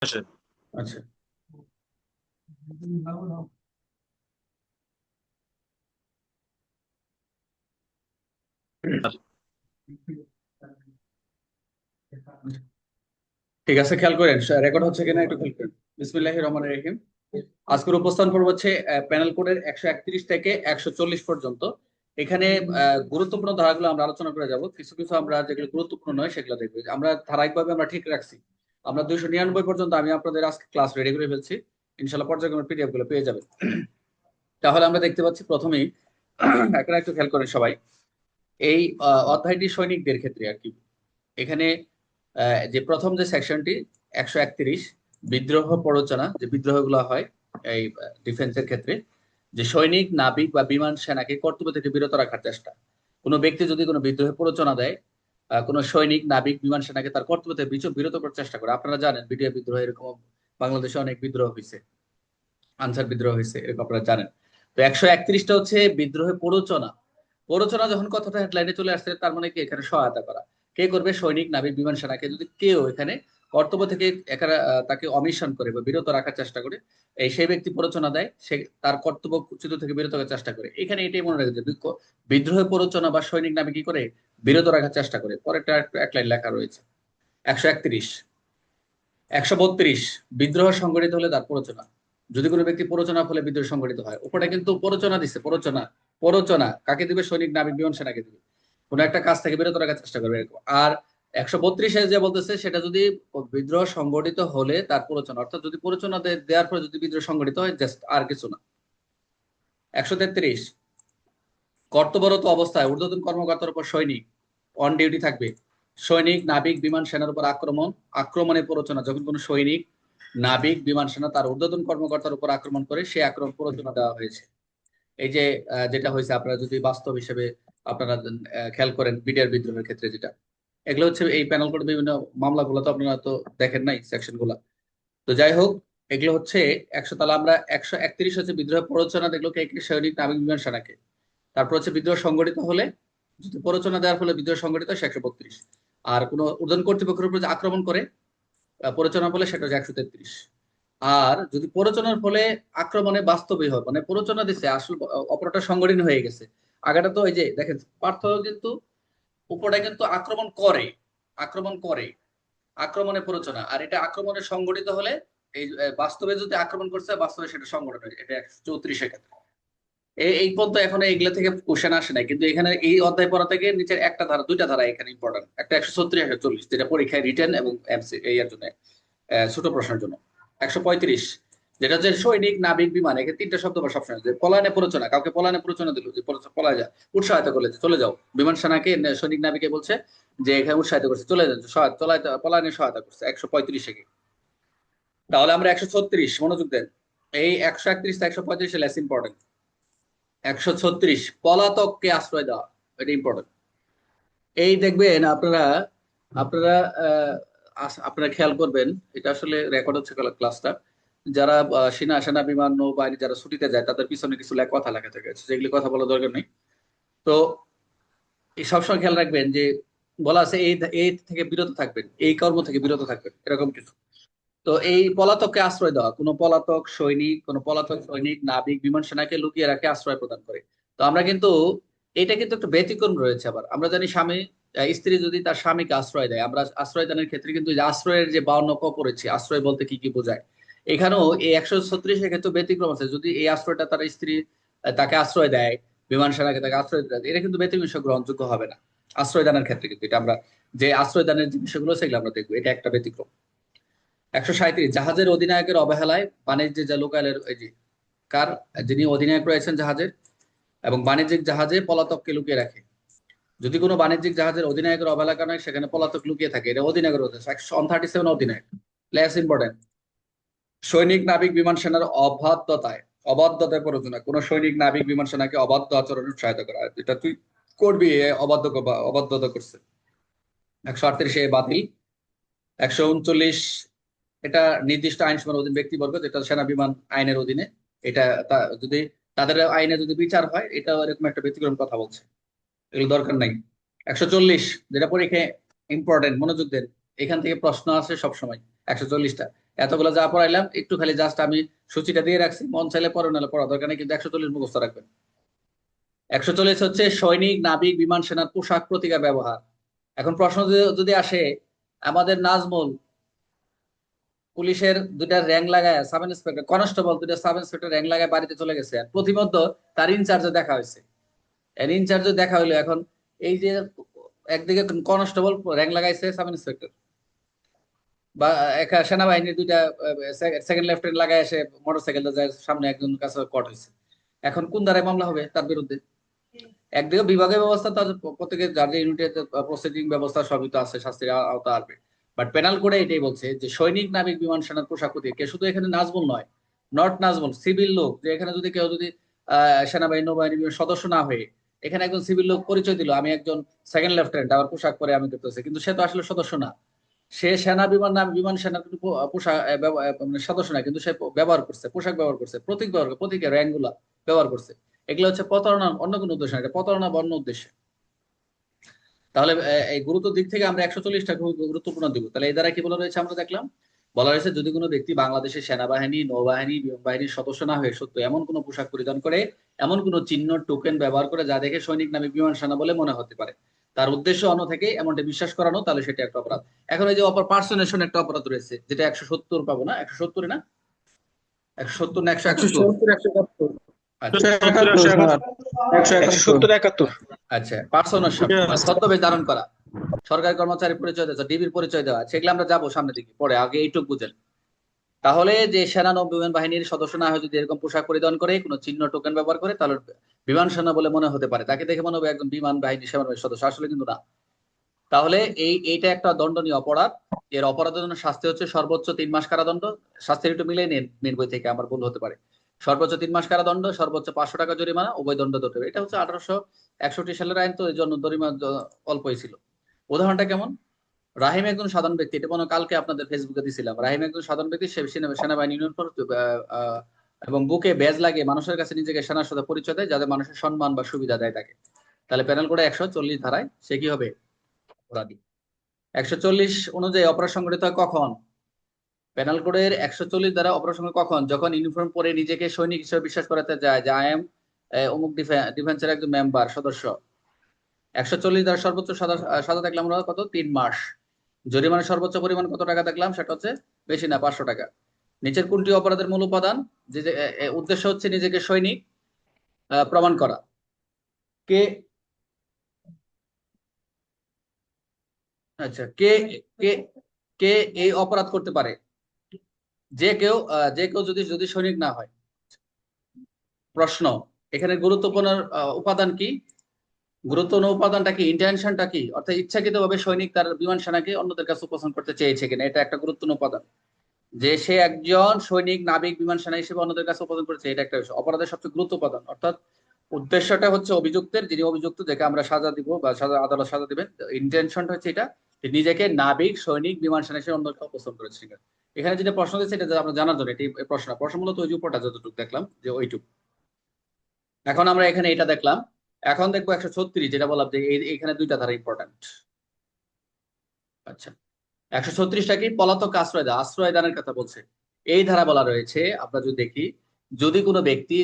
আচ্ছা। আচ্ছা, ঠিক আছে, খেয়াল করেন রেকর্ড হচ্ছে কিনা একটু খেয়াল করেন। বিসমিল্লাহির রহমানির রহিম। আজকের উপস্থান পর্ব হচ্ছে প্যানেল কোডের 131 থেকে 140 পর্যন্ত। এখানে গুরুত্বপূর্ণ ধারাগুলো আমরা আলোচনা করে যাব। কিছু কিছু আমরা যেগুলো গুরুত্বপূর্ণ নয় সেগুলো দেখবো। আমরা ধারাবাহিকভাবে আমরা ঠিক রাখছি। আমরা 299 পর্যন্ত আমি আপনাদের আজকে ক্লাস রেডি করে ফেলছি। ইনশাল্লাহ পর্যায়ক্রমে পিডিএফ গুলো পেয়ে যাবেন। তাহলে আমরা দেখতে পাচ্ছি প্রথমেই একটা একটু খেয়াল করেন সবাই। এই অধ্যায়টি সৈনিকদের ক্ষেত্রে আর কি। এখানে যে প্রথম যে সেকশনটি 131 বিদ্রোহ প্ররোচনা, যে বিদ্রোহগুলো হয় এই ডিফেন্সের ক্ষেত্রে, যে সৈনিক নাবিক বা বিমান সেনাকে কর্তব্য থেকে বিরত রাখার চেষ্টা। কোনো ব্যক্তি যদি কোনো বিদ্রোহে প্ররোচনা দেয়, কোনো সৈনিক নাবিক বিমান সেনাকে তার কর্তব্য থেকে বিরত করার চেষ্টা করে। আপনারা জানেন বিডিআর বিদ্রোহ এরকম বাংলাদেশে অনেক বিদ্রোহ হয়েছে, আনসার বিদ্রোহ হয়েছে, এরকম আপনারা জানেন। তো 131টা হচ্ছে বিদ্রোহে প্ররোচনা। প্ররোচনা যখন কথাটা হেডলাইনে চলে আসছে, তার মানে কি এখানে সহায়তা করা। কে করবে? সৈনিক নাবিক বিমান সেনাকে যদি কেউ এখানে কর্তব্য থেকে এখানে তাকে অমিশন করে বা বিরত রাখার চেষ্টা করে, সেই ব্যক্তি প্ররোচনা দেয়, সে তার কর্তব্যচ্যুত থেকে বিরত রাখার চেষ্টা করে। এখানে এটাই মনে রাখবে যে বিদ্রোহে প্ররোচনা বা সৈনিক নাবিক কি করে? বিরত রাখার চেষ্টা করে। পরেরটা এক লাইন লেখা রয়েছে। 131। 132 বিদ্রোহ সংগঠিত হলে তার প্ররোচনা। যদি কোনো ব্যক্তি প্ররোচনার ফলে বিদ্রোহ সংগঠিত হয়, উপরে কিন্তু প্ররোচনা দিচ্ছে। প্ররোচনা, প্ররোচনা কাকে দিবে? সৈনিক নাবিক বিমান সেনাকে দিবে। কোনো একটা কাজ থেকে বিরত রাখার চেষ্টা করবে এরকম। আর 132-এ যে বলতেছে, সেটা যদি বিদ্রোহ সংগঠিত হলে তার প্ররোচনা, অর্থাৎ যদি প্ররোচনা দেওয়ার পরে যদি বিদ্রোহ সংগঠিত হয়, জাস্ট আর কিছু না। 133 কর্তব্যরত অবস্থায় ঊর্ধ্বতন কর্মকর্তার উপর সৈনিক অন ডিউটি থাকবে। সৈনিক নাবিক বিমান সেনার উপর আক্রমণের প্ররোচনা। যখন কোনো সৈনিক নাবিক বিমান সেনা তার ঊর্ধ্বতন কর্মকর্তার উপর আক্রমণ করে, সে আক্রমণ প্ররোচনা দেওয়া হয়েছে। এই যে যেটা হয়েছে, আপনারা যদি বাস্তব হিসেবে আপনারা খেয়াল করেন বিডিআর বিদ্রোহের ক্ষেত্রে যেটা, এগুলো হচ্ছে এই প্যানেল কোড বিভিন্ন মামলাগুলো তো আপনারা তো দেখেন নাই সেকশন গুলা। তো যাই হোক, এগুলো হচ্ছে 100। তাহলে আমরা 131 হচ্ছে বিদ্রোহ প্ররোচনা দেখলো কে কে? সৈনিক নাবিক বিমান সেনাকে। তারপর হচ্ছে বিদ্রোহ সংগঠিত হলে, যদি প্ররোচনা দেওয়ার ফলে বিদ্রোহ সংগঠিত হয়, সে 132। আর কোন ঊর্ধ্বতন কর্তৃপক্ষের উপর যে আক্রমণ করে প্ররোচনার ফলে, সেটা হচ্ছে 133। আর যদি প্ররোচনার ফলে আক্রমণে বাস্তবই হয়, মানে প্ররোচনা দিচ্ছে আসল অপরাধটা সংগঠিত হয়ে গেছে। আগেটা তো ওই যে দেখেন পার্থক্য কিন্তু, উপরটা কিন্তু আক্রমণ করে, আক্রমণ করে, আক্রমণে প্ররোচনা। আর এটা আক্রমণে সংগঠিত হলে, এই বাস্তবে যদি আক্রমণ করছে, বাস্তবে সেটা সংগঠন হয়েছে। এটা 134-এর ক্ষেত্রে। এই পর্যন্ত এখন এইগুলা থেকে কোশ্চেন আসে নাই, কিন্তু এখানে এই অধ্যায় পড়া থেকে নিচের একটা ধারা, দুইটা ধারা এখানে ইম্পর্টেন্ট। একটা 136, 140, যেটা পরীক্ষায় রিটেন এবং এমসি এই এর জন্য, ছোট প্রশ্নের জন্য। 135 যেটা হচ্ছে সৈনিক নাবিক বিমান, এখানে তিনটা শব্দ বা সবসময় যে পলায়নে প্ররোচনা, কাউকে পলায়নে প্ররোচনা দিল, যে পলায় যায়, উৎসাহিত করলে যে চলে যাও। বিমান সেনাকে সৈনিক নাবিকে বলছে যে এখানে উৎসাহিত করছে, চলে যাচ্ছে, পলায়নে সহায়তা করছে 135 থেকে। তাহলে আমরা 136 মনোযোগ দেন। এই 131 থেকে 135 লেস ইম্পর্টেন্ট। 136 পলাতককে আশ্রয় দেওয়া, এটা ইম্পর্টেন্ট। এই দেখবেন আপনারা, আপনারা আপনারা খেয়াল করবেন, এটা আসলে রেকর্ড হচ্ছে ক্লাসটা। যারা সেনা বিমান নৌবাহিনী যারা ছুটিতে যায়, তাদের পিছনে কিছু কথা লেখা থাকে, যেগুলি কথা বলা দরকার নেই। তো এই সবসময় খেয়াল রাখবেন যে বলা আছে এই এই থেকে বিরত থাকবেন, এই কর্ম থেকে বিরত থাকবেন, এরকম কিছু। তো এই পলাতককে আশ্রয় দেওয়া, কোনো পলাতক সৈনিক নাবিক বিমান সেনাকে লুকিয়ে রাখে, আশ্রয় প্রদান করে। তো আমরা কিন্তু, এটা কিন্তু একটা ব্যতিক্রম রয়েছে। আবার আমরা জানি স্বামী, স্ত্রী যদি তার স্বামীকে আশ্রয় দেয়, আমরা আশ্রয় দানের ক্ষেত্রে কিন্তু এই যে আশ্রয়ের যে 52 ক পড়েছি, আশ্রয় বলতে কি কি বোঝায়, এখানেও এই 136-এর ক্ষেত্রে ব্যতিক্রম আছে। যদি এই আশ্রয়টা তার স্ত্রী তাকে আশ্রয় দেয়, বিমান সেনাকে তাকে আশ্রয় দেয়, এটা কিন্তু ব্যতিক্রম হিসেবে গ্রহণযোগ্য হবে না। আশ্রয় দানের ক্ষেত্রে কিন্তু এটা আমরা, যে আশ্রয় দানের যে বিষয়গুলো সেগুলো আমরা দেখবো, এটা একটা ব্যতিক্রম। 137 জাহাজের অধিনায়কের অবহেলায় বাণিজ্যে যা লোকালের, এই যে কার, যিনি অধিনায়ক রয়েছেন জাহাজের, এবং বাণিজ্যিক জাহাজে পলাতককে লুকিয়ে রাখে। যদি কোনো বাণিজ্যিক জাহাজের অধিনায়কের অবহেলা কারণে সেখানে পলাতক লুকিয়ে থাকে, এটা অধিনায়কের উদ্দেশ্য। 137 অধিনায়ক, লেস ইম্পর্টেন্ট। সৈনিক নাবিক বিমান সেনার অবাধ্যতায় প্ররোচনা। কোন সৈনিক নাবিক বিমান সেনাকে অবাধ্য আচরণে উৎসাহিত করা, যেটা তুই করবি, অবাধ্যতা করছে। 138 বাতিল। 139 এটা নির্দিষ্ট আইন সীমার অধীন ব্যক্তিবর্গ, যেটা সেনা বিমান আইনের অধীনে। এটা যদি তাদের আইনে যদি বিচার হয়, এটা এরকম একটা ব্যতিক্রম কথা বলছে, এগুলো দরকার নাই। 140 যেটা পরীক্ষায় ইম্পর্টেন্ট, মনোযোগ দেন, এখান থেকে প্রশ্ন আসে সবসময়। 140টা এতগুলো যা পড়াইলাম একটু খালি জাস্ট আমি সূচিটা দিয়ে রাখছি, মন চাইলে পড়ো নাহলে পড়া দরকার নেই, কিন্তু 140 মুখস্থ রাখবেন। 140 হচ্ছে সৈনিক, নাবিক, বিমান সেনার পোশাক, প্রতীকের ব্যবহার। এখন প্রশ্ন যদি আসে, আমাদের নাজমুল পুলিশের দুইটা র্যাঙ্ক লাগায়, সাব ইন্সপেক্টর কনস্টেবল দুইটা সাব ইন্সপেক্টর র্যাঙ্ক লাগায় বাড়িতে চলে গেছে, আর প্রতিমধ্যে তার ইনচার্জে দেখা হয়েছে। এর ইনচার্জে দেখা হইলো, এখন এই যে একদিকে কনস্টেবল র্যাঙ্ক লাগাইছে সাব ইন্সপেক্টর, বা সেনাবাহিনীর দুইটা সেকেন্ড লেফটেন্যান্ট লাগায় এসে মোটরসাইকেল যায় সামনে একজন কাছে কট হয়েছে, এখন কোন ধারায় মামলা হবে তার বিরুদ্ধে? একদিকে বিভাগীয় ব্যবস্থা, তার প্রত্যেকের যার যে ইউনিটের প্রসিডিং ব্যবস্থা সবই তো আছে, শাস্তির আওতা আসবে। বাট পেনাল কোডে এটাই বলছে যে সৈনিক, নাবিক, বিমান সেনার পোশাক প্রতীক। কে শুধু এখানে নাজমুল নয়, নট নাজমুল, সিভিল লোক, যে এখানে যদি কেউ যদি সেনাবাহিনী, নৌবাহিনী সদস্য না হয়ে এখানে একজন সিভিল লোক পরিচয় দিল, আমি একজন সেকেন্ড লেফটেন্যান্ট, আমার পোশাক পরে আমি করতেছি, কিন্তু সে তো আসলে সদস্য না, সে সেনা বিমান নাম বিমান সেনার কিন্তু পোশাক মানে সদস্য না, কিন্তু সে ব্যবহার করছে, পোশাক ব্যবহার করছে, প্রতীক ব্যবহার করছে, প্রতীকের র্যাঙ্ক গুলা ব্যবহার করছে। এগুলো হচ্ছে প্রতারণা, অন্য কোনো উদ্দেশ্য না, এটা প্রতারণা বা অন্য উদ্দেশ্যে। তাহলে এই গুরুত্ব দিক থেকে আমরা 140টা খুব গুরুত্বপূর্ণ দিব। তাহলে এই দ্বারা কি বলা রয়েছে আমরা দেখলাম, বলা হয়েছে যদি কোনো ব্যক্তি বাংলাদেশের সেনাবাহিনী, নৌবাহিনী, বিমান বাহিনীর সদস্য না হয়ে সত্য এমন কোনো পোশাক পরিধান করে, এমন কোনো চিহ্ন, টোকেন ব্যবহার করে যা দেখে সৈনিক, নামে বিমান সেনা বলে মনে হতে পারে, তার উদ্দেশ্য অন্য থেকে এমনটা বিশ্বাস করানো, তাহলে সেটা একটা অপরাধ। এখন এই যে পার্সোনেশন একটা অপরাধ রয়েছে, যেটা 170 পাবো না, 170 না, 170 না 171? 170, 171, আচ্ছা 171 স্যার, 171, 170 আচ্ছা, পার্সোনেশন ছদ্মবেশ ধারণ করা, সরকারি কর্মচারী পরিচয় দেওয়া, ডিবির পরিচয় দেওয়া, সেগুলো আমরা যাবো সামনের দিকে, পরে আগে এইটুকু বুঝেন। তাহলে যে সেনা, নৌ বিমান বাহিনীর সদস্য না হয়ে যদি এরকম পোশাক পরিধান করে, কোনো চিহ্ন, টোকেন ব্যবহার করে, তাহলে বিমান সেনা বলে মনে হতে পারে, তাকে দেখে মনে হবে একজন বিমান বাহিনী সেনাবাহিনীর সদস্য, আসলে কিন্তু না। তাহলে এইটা একটা দণ্ডনীয় অপরাধ। এর অপরাধের জন্য শাস্তি হচ্ছে সর্বোচ্চ 3 মাস কারাদণ্ড। শাস্তির একটু মিলিয়ে নিন, মেন বই থেকে, আমার ভুল হতে পারে। সর্বোচ্চ 3 মাস কারাদণ্ড, সর্বোচ্চ 500 টাকা জরিমানা, উভয় দণ্ড দিতে হবে। এটা হচ্ছে 1861 সালের আইন, তো এই জন্য জরিমানা অল্পই ছিল। উদাহরণটা কেমন? রাহিম একজন সাধারণ ব্যক্তি, এটা মনে হয় কালকে আপনাদের ফেসবুকে দিছিলাম। রাহিম একজন সাধারণ ব্যক্তি, সে সেনাবাহিনী ইউনিফর্ম এবং বুকে ব্যাজ লাগিয়ে মানুষের কাছে নিজেকে সেনার সাথে পরিচয় দেয়, যাতে মানুষের সম্মান বা সুবিধা দেয় তাকে। তাহলে প্যানেল কোডে 140 ধারায় সে কি হবে? অপরাধী। 140 অনুযায়ী অপরাধ সংঘটিত হয় কখন? পেনাল কোডের 140 দ্বারা অপরাধ সংঘটিত কখন? যখন ইউনিফর্ম পরে নিজেকে সৈনিক হিসেবে বিশ্বাস করাতে যায় যে আই এম অমুক ডিফেন্সের একজন মেম্বার, সদস্য। 140 দ্বারা সর্বোচ্চ সাজা দেখলাম আমরা কত? 3 মাস। জরিমানার সর্বোচ্চ পরিমাণ কত টাকা দেখলাম? সেটা হচ্ছে বেশি না, 500 টাকা। নিচের কোনটি অপরাধের মূল উপাদান? যে উদ্দেশ্য হচ্ছে নিজেকে সৈনিক প্রমাণ করা। কে আচ্ছা কে কে কে এই অপরাধ করতে পারে? যে কেউ যদি যদি সৈনিক না হয়। প্রশ্ন, এখানে গুরুত্বপূর্ণ উপাদান কি? গুরুত্বপূর্ণ উপাদানটা কি? ইন্টেনশনটা কি? অর্থাৎ ইচ্ছাকৃতভাবে সৈনিক তার বিমান সেনাকে অন্যদের কাছে উপস্থাপন করতে চেয়েছে কিনা, এটা একটা গুরুত্বপূর্ণ উপাদান। যে সে একজন সৈনিক, নাবিক, বিমান সেনা হিসেবে অন্যদের কাছে উপস্থাপন করেছে, এটা একটা বিষয়। অপরাধের সবচেয়ে গুরুত্বপূর্ণ উপাদান, অর্থাৎ উদ্দেশ্যটা হচ্ছে অভিযুক্তের, যিনি অভিযুক্ত, যাকে আমরা সাজা দিব বা আদালত সাজা দিবেন, ইন্টেনশনটা হচ্ছে এটা, যে নিজেকে নাবিক, সৈনিক, বিমান সেনা হিসেবে অন্যকে উপস্থাপন করেছে। এখানে যেটা প্রশ্ন দিচ্ছে, এটা আমরা জানার জন্য এটি প্রশ্ন মূলত ওই যে উপরটা যতটুকু দেখলাম, যে ওইটুকু। এখন আমরা এখানে এটা দেখলাম, এখন দেখবো 136, যেটা বললাম যে এখানে দুইটা ধারা ইম্পর্টেন্ট। আচ্ছা, 136টা কি? পলাতক আশ্রয় দান, আশ্রয় দানের কথা বলছে। এই ধারা বলা রয়েছে, আমরা যদি দেখি, যদি কোনো ব্যক্তি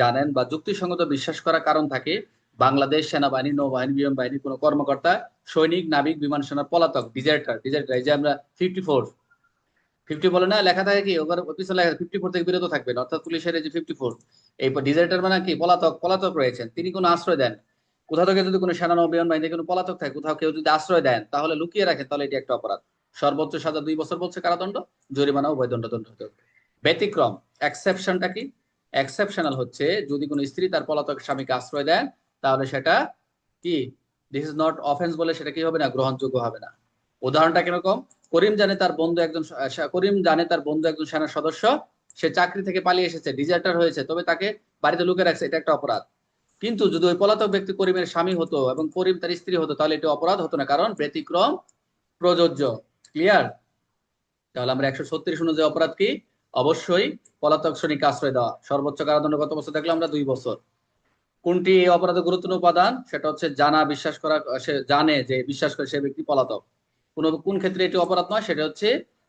জানেন বা যুক্তিসঙ্গত বিশ্বাস করার কারণ থাকে, বাংলাদেশ সেনাবাহিনী, নৌবাহিনী, বিমান বাহিনীর কোনো কর্মকর্তা সৈনিক, নাবিক, বিমান সেনার পলাতক, ডিজার্টার, এই যে আমরা 50 বলে না লেখা থাকে, কি ওর পিছনে লেখা 54 থেকে বিরত থাকবেন, অর্থাৎ পুলিশের এই যে 54, এই ডিজার্টার মানে কি? পলাতক রয়েছেন, তিনি কোনো আশ্রয় দেন কোথাও থেকে, যদি কোনো সেনা, নৌ, বিমান বাহিনীতে কোনো পলাতক থাকে, কোথাও কেউ যদি আশ্রয় দেন, তাহলে লুকিয়ে রাখেন, তাহলে এটি একটা অপরাধ। সর্বোচ্চ সাজা 2 বছর বলছে কারাদণ্ড, জরিমানা উভয় দণ্ড হতে হবে। ব্যতিক্রম, এক্সেপশনটা কি? এক্সেপশনাল হচ্ছে যদি কোনো স্ত্রী তার পলাতক স্বামীকে আশ্রয় দেন, তাহলে সেটা কি? দিস ইজ নট অফেন্স বলে সেটা কি হবে না? গ্রহণযোগ্য হবে না। উদাহরণটা কিরকম? করিম জানে তার বন্ধু একজন সেনার সদস্য, সে চাকরি থেকে পালিয়ে এসেছে, ডিজার্টার হয়েছে, তবে তাকে বাড়িতে লুকিয়ে রাখছে, এটা একটা অপরাধ। কিন্তু যদি ওই পলাতক ব্যক্তি করিমের স্বামী হতো এবং করিম তার স্ত্রী হতো, তাহলে এটা অপরাধ হতো না, কারণ ব্যতিক্রম প্রযোজ্য। ক্লিয়ার? তাহলে আমরা 136 অনুযায়ী অপরাধ কি? অবশ্যই পলাতক শ্রেণীকে আশ্রয় দেওয়া। সর্বোচ্চ কারাদণ্ড কত বছর দেখলাম আমরা? 2 বছর। কোনটি এই অপরাধের গুরুত্বপূর্ণ উপাদান? সেটা হচ্ছে জানা, বিশ্বাস করা, সে জানে যে বিশ্বাস করে সে ব্যক্তি পলাতক। কোন ক্ষেত্রে এটি অপরাধ নয়, সেটা হচ্ছে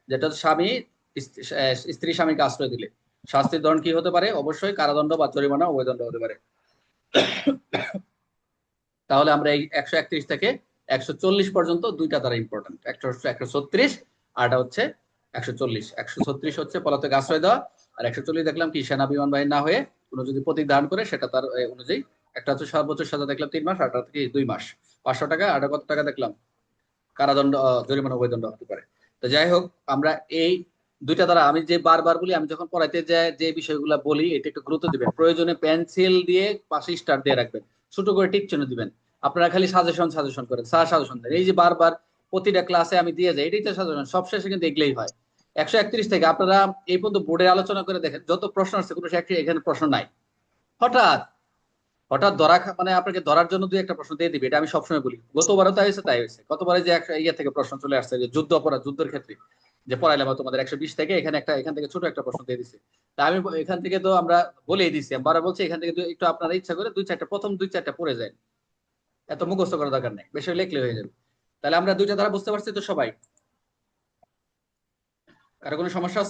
যেটা হচ্ছে স্বামী স্ত্রী স্বামীকে আশ্রয় দিলে শাস্তির ধরন কি হতে পারে? অবশ্যই কারাদণ্ড বা জরিমানা উভয় দণ্ড হতে পারে। তাহলে আমরা এই 131 থেকে 140 পর্যন্ত দুইটা দ্বারা ইম্পর্টেন্ট, একটা হচ্ছে 136 আর একটা হচ্ছে 140। 136 হচ্ছে পলাতক আশ্রয় দেওয়া, আর 140 দেখলাম কি সেনা বিমান বাহিনী না হয়ে কোনো যদি প্রতীক ধারণ করে সেটা তার অনুযায়ী। একটা হচ্ছে সর্বোচ্চ সাজা দেখলাম 3 মাস, আর একটা হচ্ছে কি 2 মাস। 500 টাকা, আর একটা কত টাকা দেখলাম? কারাদণ্ড, জরিমানা উভয় দণ্ড হতে পারে। তো যাই হোক, আমরা এই দুইটা দ্বারা আমি যে বারবার বলি, আমি যখন পড়াইতে যাই যে বিষয়গুলো বলি এটা একটু গুরুত্ব দিবেন। প্রয়োজনে পেন্সিল দিয়ে পাশে স্টার দিয়ে রাখবেন, ছোট করে টিক চিহ্ন দিবেন। আপনারা খালি সাজেশন সাজেশন করেন, স্যার সাজেশন দেন, এই যে বারবার প্রতিটা ক্লাসে আমি দিয়ে যাই, এটাই তো সাজেশন। সবশেষে কিন্তু এগুলোই হয়। 131 থেকে আপনারা এই পর্যন্ত বোর্ডে আলোচনা করে দেখেন, যত প্রশ্ন আসছে কোনো এখানে প্রশ্ন নাই। হঠাৎ হঠাৎ মানে আপনাকে ধরার জন্য দুই একটা প্রশ্ন দিয়ে দিবে, এটা আমি সবসময় বলি। গতবারও তাই হয়েছে, তাই হয়েছে। গতবারে যে একটা ইয়ে থেকে প্রশ্ন চলে আসছে যে যুদ্ধ অপরাধ, যুদ্ধের ক্ষেত্রে যে পড়াইলাম তোমাদের 120 থেকে, এখান থেকে ছোট একটা প্রশ্ন দিয়ে দিছে। তা আমি এখান থেকে তো আমরা বলেই দিছি, আমি বারবার বলছি এখান থেকে একটু আপনারা ইচ্ছা করে প্রথম দুই চারটা পড়ে যায়। এত মুখস্থ করার দরকার নেই, বেশি লেখলে হয়ে যাবে। তাহলে আমরা দুইটা ধারা বুঝতে পারছি তো সবাই? কারো কোনো সমস্যা আছে?